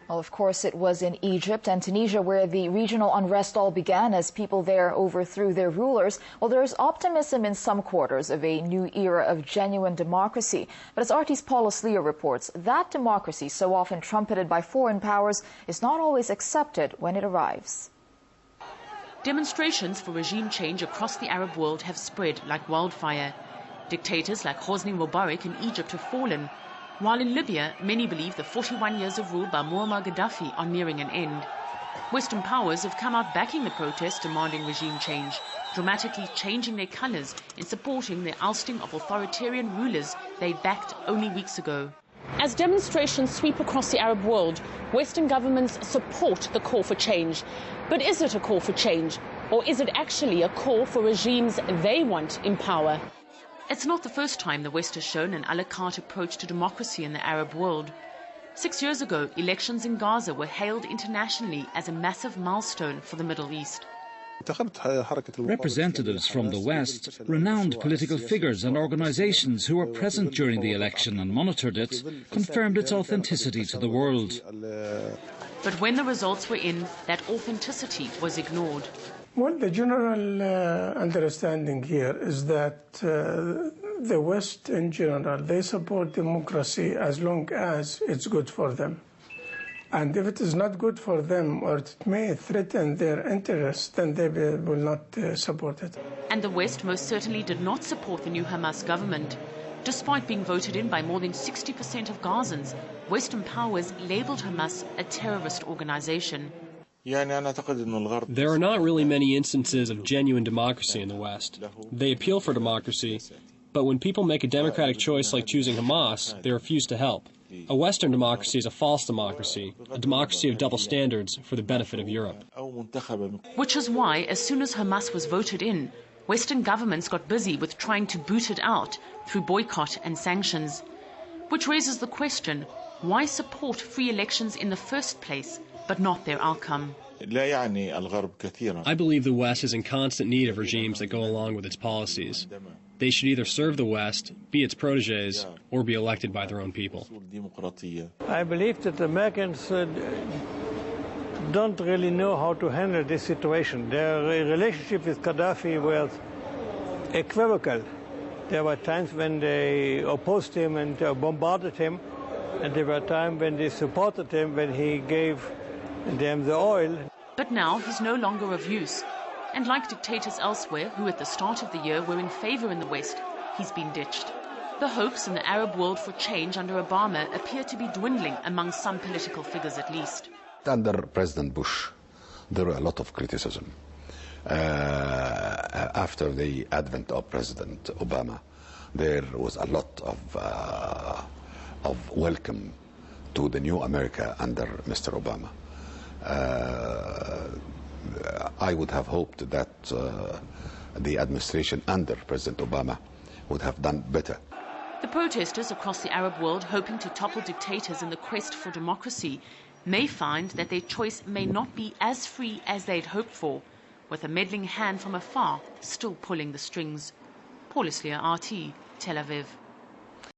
Well, of course, it was in Egypt and Tunisia where the regional unrest all began as people there overthrew their rulers. Well, there's optimism in some quarters of a new era of genuine democracy. But as RT's Paulus Leo reports, that democracy, so often trumpeted by foreign powers, is not always accepted when it arrives. Demonstrations for regime change across the Arab world have spread like wildfire. Dictators like Hosni Mubarak in Egypt have fallen, while in Libya, many believe the 41 years of rule by Muammar Gaddafi are nearing an end. Western powers have come out backing the protests demanding regime change, dramatically changing their colours in supporting the ousting of authoritarian rulers they backed only weeks ago. As demonstrations sweep across the Arab world, Western governments support the call for change. But is it a call for change, or is it actually a call for regimes they want in power? It's not the first time the West has shown an a la carte approach to democracy in the Arab world. 6 years ago, elections in Gaza were hailed internationally as a massive milestone for the Middle East. Representatives from the West, renowned political figures and organizations who were present during the election and monitored it, confirmed its authenticity to the world. But when the results were in, that authenticity was ignored. Well, the general understanding here is that the West in general, they support democracy as long as it's good for them. And if it is not good for them or it may threaten their interests, then they will not support it. And the West most certainly did not support the new Hamas government. Despite being voted in by more than 60% of Gazans, Western powers labeled Hamas a terrorist organization. There are not really many instances of genuine democracy in the West. They appeal for democracy, but when people make a democratic choice like choosing Hamas, they refuse to help. A Western democracy is a false democracy, a democracy of double standards for the benefit of Europe. Which is why, as soon as Hamas was voted in, Western governments got busy with trying to boot it out through boycott and sanctions. Which raises the question, why support free elections in the first place, but not their outcome? I believe the West is in constant need of regimes that go along with its policies. They should either serve the West, be its protégés, or be elected by their own people. I believe that the Americans don't really know how to handle this situation. Their relationship with Gaddafi was equivocal. There were times when they opposed him and bombarded him, and there were times when they supported him when he gave them the oil. But now he's no longer of use. And like dictators elsewhere who at the start of the year were in favor in the West, he's been ditched. The hopes in the Arab world for change under Obama appear to be dwindling among some political figures at least. Under President Bush, there were a lot of criticism. After the advent of President Obama, there was a lot of welcome to the new America under Mr. Obama. I would have hoped that the administration under President Obama would have done better. The protesters across the Arab world hoping to topple dictators in the quest for democracy may find that their choice may not be as free as they'd hoped for, with a meddling hand from afar still pulling the strings. Paulus Leo, RT, Tel Aviv.